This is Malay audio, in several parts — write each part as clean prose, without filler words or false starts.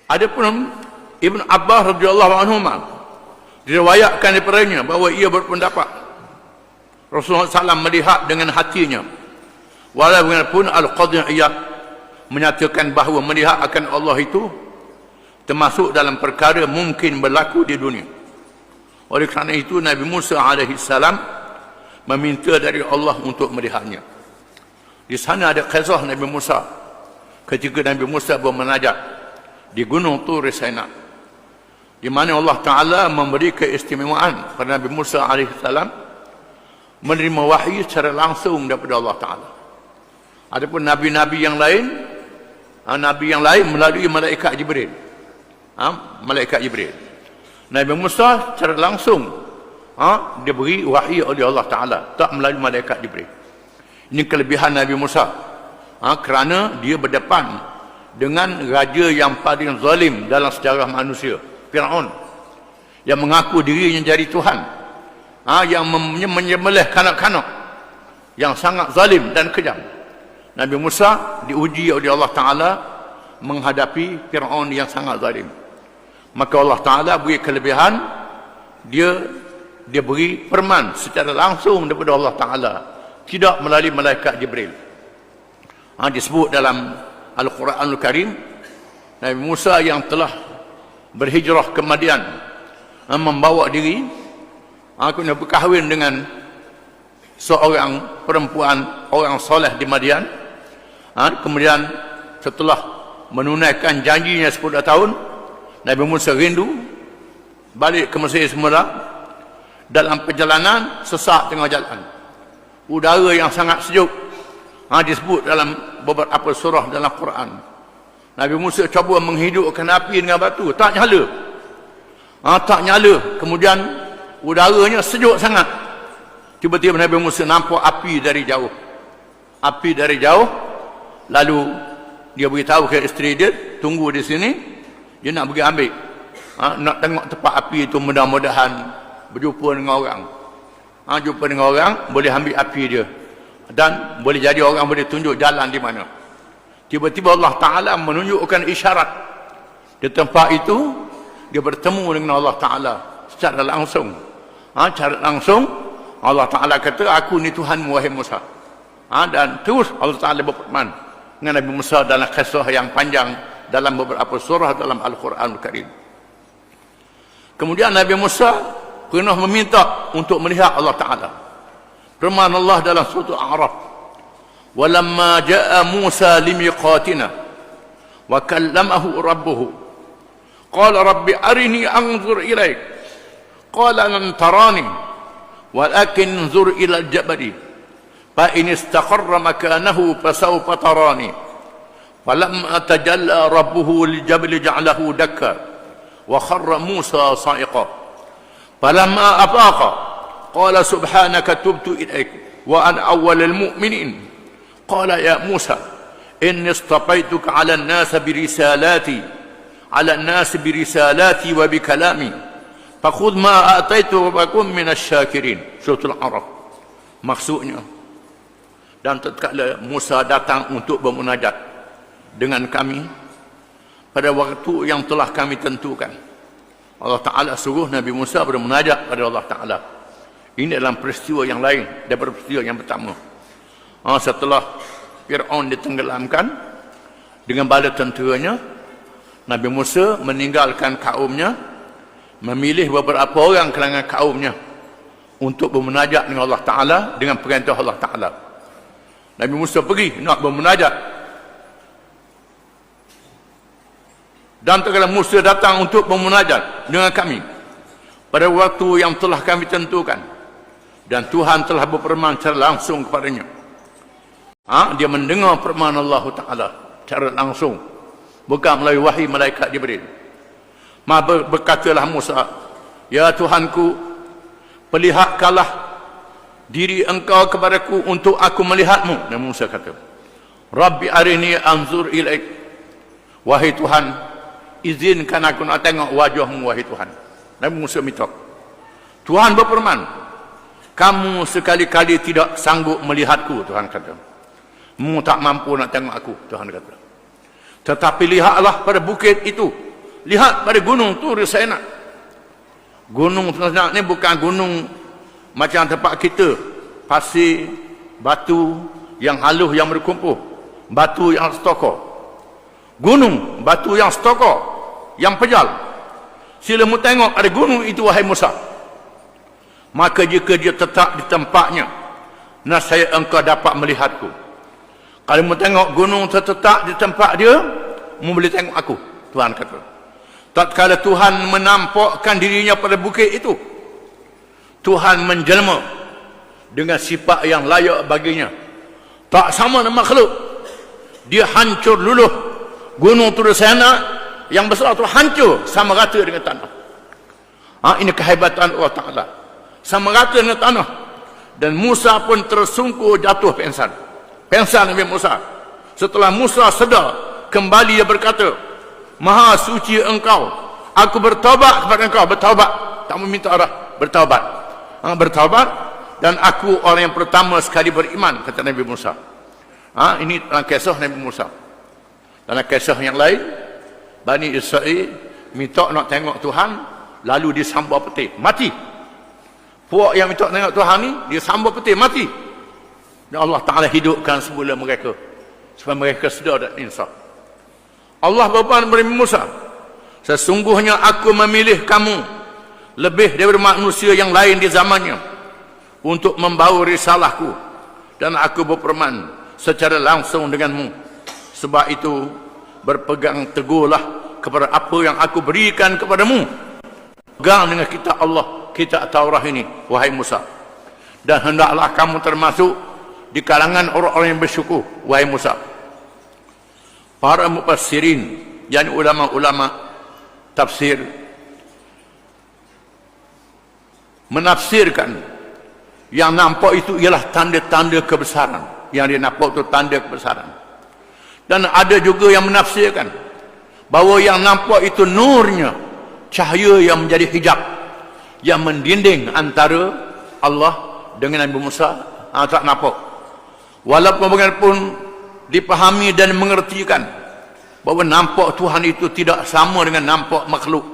Adapun Ibn Abbas radhiyallahu anhu diriwayatkan daripadanya bahawa ia berpendapat Rasulullah SAW melihat dengan hatinya. Walaupun Al-Qadhi Iyad menyatakan bahawa melihat akan Allah itu termasuk dalam perkara mungkin berlaku di dunia. Oleh kerana itu Nabi Musa AS meminta dari Allah untuk melihatnya. Di sana ada kisah Nabi Musa ketika Nabi Musa bermunajat di Gunung Tur Sinai, di mana Allah Ta'ala memberi keistimewaan kepada Nabi Musa AS menerima wahyu secara langsung daripada Allah Ta'ala. Adapun nabi-nabi yang lain, melalui malaikat Jibril. Malaikat Jibril. Nabi Musa secara langsung dia beri wahyu oleh Allah Ta'ala, tak melalui malaikat Jibril. Ini kelebihan Nabi Musa, kerana dia berdepan dengan raja yang paling zalim dalam sejarah manusia, Fir'aun, yang mengaku dirinya jadi Tuhan, yang menyembelih kanak-kanak, yang sangat zalim dan kejam. Nabi Musa diuji oleh Allah Ta'ala menghadapi Fir'aun yang sangat zalim. Maka Allah Ta'ala beri kelebihan, dia beri firman secara langsung daripada Allah Ta'ala, tidak melalui malaikat Jibril. Disebut dalam Al-Quranul Karim, Nabi Musa yang telah berhijrah ke Madian, membawa diri, kena berkahwin dengan seorang perempuan, orang soleh di Madian. Kemudian setelah menunaikan janjinya 10 tahun, Nabi Musa rindu balik ke Mesir semula. Dalam perjalanan sesak tengah jalan, udara yang sangat sejuk, disebut dalam beberapa surah dalam Quran. Nabi Musa cuba menghidupkan api dengan batu, tak nyala. Kemudian udaranya sejuk sangat. Tiba-tiba Nabi Musa nampak api dari jauh. Lalu dia beritahu ke isteri dia, tunggu di sini, dia nak pergi ambil, nak tengok tempat api itu, mudah-mudahan berjumpa dengan orang. Jumpa dengan orang, boleh ambil api dia, dan boleh jadi orang boleh tunjuk jalan di mana. Tiba-tiba Allah Ta'ala menunjukkan isyarat. Di tempat itu dia bertemu dengan Allah Ta'ala secara langsung. Secara langsung Allah Ta'ala kata, aku ni Tuhanmu wahai Musa. Dan terus Allah Ta'ala berfirman dengan Nabi Musa dalam kisah yang panjang dalam beberapa surah dalam Al-Quran Al-Karim. Kemudian Nabi Musa pernah meminta untuk melihat Allah Ta'ala. Firman Allah dalam surah Al-A'raf, "Walamma ja'a Musa limiqatina wa kallamahu rabbuhu qala rabbi arini anzur ilaik qala lan tarani walakin anzur ila al-jabali fa in istaqarra makanahu fasawfa tarani falamma tajalla rabbuhu lil-jabali ja'alahu dakka wa kharra Musa sa'iqa falamma afaqa qala subhanaka tubtu ilaik wa ana awwalul mu'minin qala ya Musa inni istafaituka 'ala an-nas birisalati wa bikalami fakhudh ma ataitu wa kun minasy-syakirin. Surah Al-A'raf. Maksudnya, dan tatkala Musa datang untuk bermunajat dengan kami pada waktu yang telah kami tentukan, Allah Ta'ala suruh Nabi Musa bermunajat pada Allah Ta'ala. Ini dalam peristiwa yang lain daripada peristiwa yang pertama. Setelah Fir'aun ditenggelamkan dengan bala tenteranya, Nabi Musa meninggalkan kaumnya, memilih beberapa orang kalangan kaumnya untuk bermunajat dengan Allah Ta'ala dengan perintah Allah Ta'ala. Nabi Musa pergi nak bermunajat, dan tatkala Musa datang untuk bermunajat dengan kami pada waktu yang telah kami tentukan, dan Tuhan telah berfirman secara langsung kepadanya, dia mendengar firman Allah Ta'ala secara langsung, bukan melalui wahyu malaikat Jibril. Berkatalah Musa, ya Tuhanku, perlihatkanlah diri engkau kepadaku untuk aku melihatmu. Nabi Musa kata, Rabbi arini anzur ilaik. Wahai Tuhan, izinkan aku nak tengok wajahmu wahai Tuhan. Nabi Musa minta. Tuhan berfirman, kamu sekali-kali tidak sanggup melihatku, Tuhan kata. Mu tak mampu nak tengok aku, Tuhan kata. Tetapi lihatlah pada bukit itu, lihat pada gunung Tur Saina. Gunung Tur Saina ni bukan gunung macam tempat kita, pasir, batu yang halus yang berkumpul, batu yang setokok. Gunung, batu yang setokok, yang pejal. Sila mu tengok ada gunung itu, wahai Musa. Maka jika dia tetap di tempatnya, nascaya engkau dapat melihatku. Kalau mu tengok gunung tertetap di tempat dia, mu boleh tengok aku, Tuhan kata. Tatkala Tuhan menampakkan dirinya pada bukit itu, Tuhan menjelma dengan sifat yang layak baginya. Tak sama dengan makhluk. Dia hancur luluh. Gunung Tur Saina yang besar itu hancur sama rata dengan tanah. Ini kehebatan Allah Ta'ala. Sama rata dengan tanah. Dan Musa pun tersungkur jatuh pingsan. Pingsan Nabi Musa. Setelah Musa sedar, kembali dia berkata, Maha suci engkau, aku bertaubat kepada engkau. Bertaubat, tak meminta arah, bertaubat. Bertaubat, dan aku orang yang pertama sekali beriman, kata Nabi Musa. Ini dalam kisah Nabi Musa. Dalam kisah yang lain, Bani Israel minta nak tengok Tuhan, lalu disambut peti, mati. Puak yang minta tengok Tuhan ni, dia sambut peti, mati. Dan Allah Ta'ala hidupkan semula mereka, supaya mereka sedar dan insaf. Allah berfirman kepada Musa, sesungguhnya aku memilih kamu lebih daripada manusia yang lain di zamannya untuk membawa risalahku, dan aku berfirman secara langsung denganmu. Sebab itu berpegang teguhlah kepada apa yang aku berikan kepadamu. Pegang dengan kitab Allah, kitab Taurat ini, wahai Musa. Dan hendaklah kamu termasuk di kalangan orang-orang yang bersyukur, wahai Musa. Para mufassirin, yakni ulama-ulama tafsir, menafsirkan yang nampak itu ialah tanda-tanda kebesaran. Yang dia nampak itu tanda kebesaran. Dan ada juga yang menafsirkan bahawa yang nampak itu nurnya, cahaya yang menjadi hijab, yang mendinding antara Allah dengan Nabi Musa. Tak nampak. Walaupun bagaimanapun dipahami dan mengertikan bahawa nampak Tuhan itu tidak sama dengan nampak makhluk.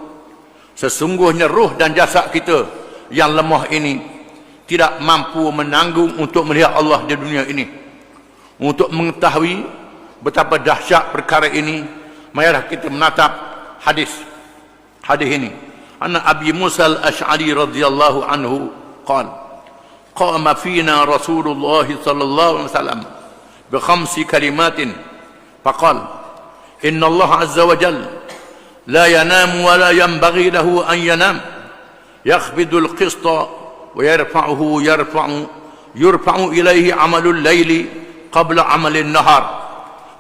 Sesungguhnya ruh dan jasad kita yang lemah ini tidak mampu menanggung untuk melihat Allah di dunia ini. Untuk mengetahui betapa dahsyat perkara ini, marilah kita menatap hadis ini. Anna Abi Musa al-Ash'ari radhiyallahu anhu qala qama fina Rasulullah sallallahu alaihi wasallam bi khamsi kalimatin faqala inna Allah azza wa jalla la yanam wa la yanbaghi lahu an yanam yakhbidu al-qista wa yurfa'u ilayhi amalul layli qabla amalin nahar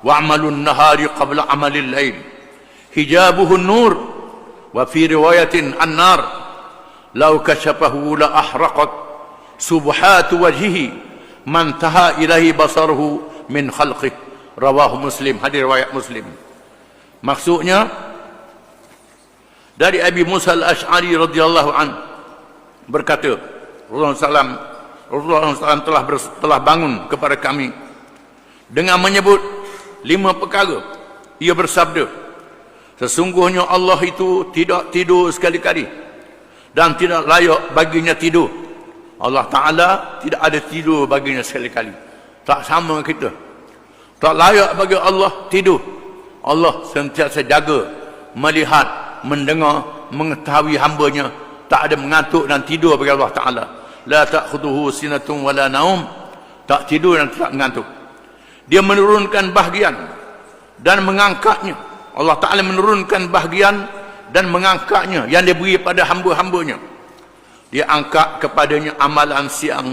وعمل النهار قبل عمل الليل حجابه النور وفي رواية النار لو كشفه لأحرقت سبحات وجهه ما انتهى إليه بصره من خلقه رواه مسلم. Hadis riwayat Muslim. Maksudnya dari Abi Musa al-Ash'ari radhiyallahu anhu berkata, Rasulullah SAW telah bangun kepada kami dengan menyebut 5 perkara. Ia bersabda, sesungguhnya Allah itu tidak tidur sekali-kali dan tidak layak baginya tidur. Allah Ta'ala tidak ada tidur baginya sekali-kali. Tak sama kita. Tak layak bagi Allah tidur. Allah sentiasa jaga, melihat, mendengar, mengetahui hambanya. Tak ada mengantuk dan tidur bagi Allah Ta'ala. La ta'khuduhu sinatun wala naum. Tak tidur dan tak mengantuk. Dia menurunkan bahagian dan mengangkatnya. Allah Ta'ala menurunkan bahagian dan mengangkatnya yang dia beri pada hamba-hambanya. Dia angkat kepadanya amalan siang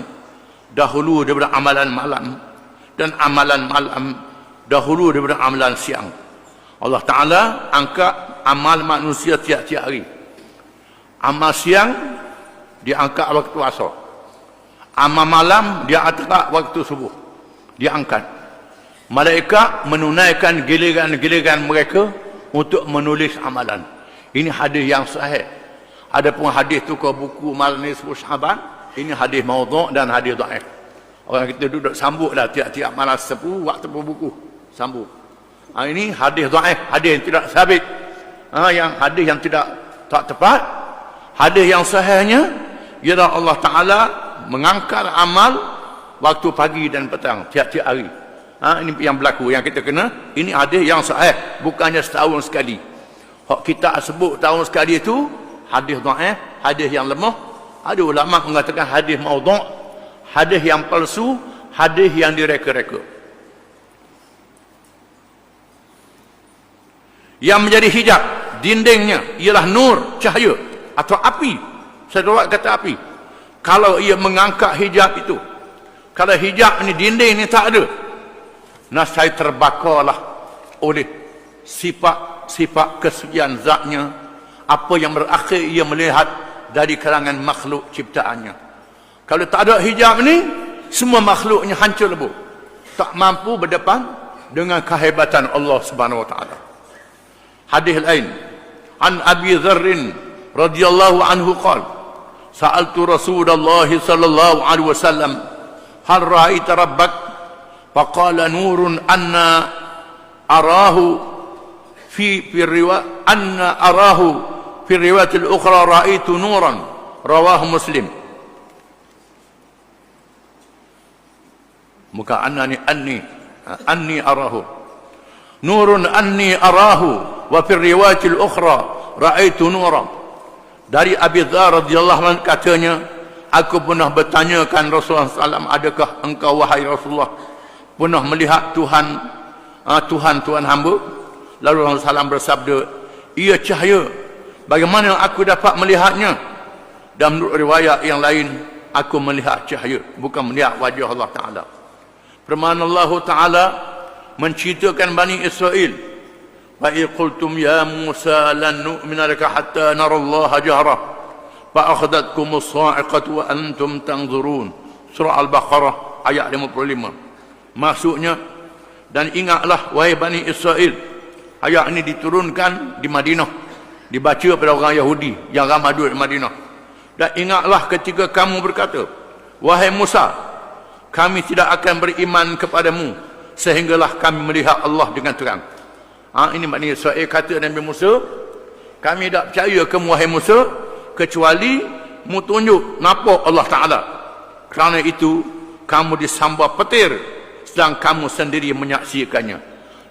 dahulu daripada amalan malam, dan amalan malam dahulu daripada amalan siang. Allah Ta'ala angkat amal manusia tiap-tiap hari. Amal siang dia angkat waktu asar. Amal malam dia angkat waktu subuh. Dia angkat. Malaikat menunaikan giliran-giliran mereka untuk menulis amalan. Ini hadis yang sahih. Adapun hadis tukar buku Malam Nisfu Syaban, ini hadis maudhu' dan hadis dhaif. Orang kita duduk sambutlah tiap-tiap malam 10 waktu buku sambut. Ini hadis dhaif, hadis yang tidak sabit. yang hadis yang tak tepat. Hadis yang sahihnya ialah Allah Ta'ala mengangkat amal waktu pagi dan petang tiap-tiap hari. Ini yang berlaku, yang kita kena. Ini hadis yang sahih, bukannya setahun sekali. Hak kita sebut tahun sekali itu hadis dhaif, hadis yang lemah. Ada ulama mengatakan hadis maudhu', hadis yang palsu, hadis yang direka-reka. Yang menjadi hijab dindingnya ialah nur, cahaya atau api. Saya kata api. Kalau ia mengangkat hijab itu, kalau hijab ni dinding ni tak ada, nasai terbakarlah oleh sifat kesucian zatnya, apa yang berakhir ia melihat dari kalangan makhluk ciptaannya. Kalau tak ada hijab ni, semua makhluknya hancur lebur, tak mampu berdepan dengan kehebatan Allah Subhanahu wa taala. Hadis lain, an Abi Dzarr radhiyallahu anhu qala, sa'altu Rasulullah sallallahu alaihi wasallam, hal ra'aita rabbak? Faqala nurun anna arahu fi riwayat anna arahu fi riwayat al-ukhra ra'aitu nuran, rawahu Muslim. Muka anni arahu nurun anni arahu wa fi riwayat al-ukhra ra'aitu nuran. Dari Abi Dzar radhiyallahu anhu katanya, aku pernah bertanyakan Rasulullah SAW, adakah engkau wahai Rasulullah pernah melihat Tuhan hamba? Lalu Rasulullah SAW bersabda, ia cahaya, bagaimana aku dapat melihatnya? Dan menurut riwayat yang lain, aku melihat cahaya, bukan melihat wajah Allah Ta'ala. Firman Allah Ta'ala menceritakan Bani Israel, wa qultum ya Musa lan nu'mina laka hatta nara Allah jahra fa akhadhatkum as-sa'iqatu wa antum tanzurun. Surah Al-Baqarah ayat 55. Maksudnya, dan ingatlah wahai Bani Israel, ayat ini diturunkan di Madinah, dibaca pada orang Yahudi yang ramai duduk di Madinah. Dan ingatlah ketika kamu berkata, wahai Musa, kami tidak akan beriman kepadamu sehinggalah kami melihat Allah dengan terang. Ini Bani Israel kata Nabi Musa, kami tak percaya kamu wahai Musa kecuali mu tunjuk nampak Allah Ta'ala. Kerana itu kamu disambar petir sedang kamu sendiri menyaksikannya.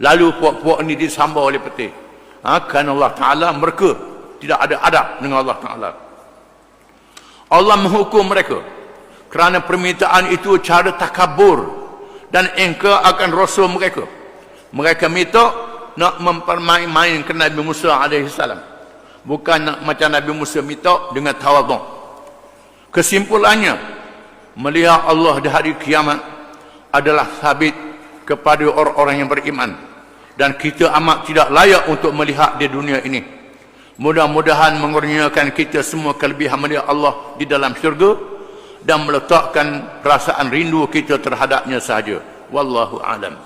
Lalu puak-puak ini disambar oleh petir. Kerana Allah Ta'ala mereka tidak ada adab dengan Allah Ta'ala. Allah menghukum mereka kerana permintaan itu cara takabur dan engkar akan rasul mereka. Mereka minta nak mempermain-mainkan Nabi Musa AS, bukan nak macam Nabi Musa minta dengan tawadhu'. Kesimpulannya, melihat Allah di hari kiamat adalah sabit kepada orang-orang yang beriman, dan kita amat tidak layak untuk melihat di dunia ini. Mudah-mudahan mengurniakan kita semua kelebihan melihat Allah di dalam syurga dan meletakkan perasaan rindu kita terhadapnya sahaja. Wallahu a'lam.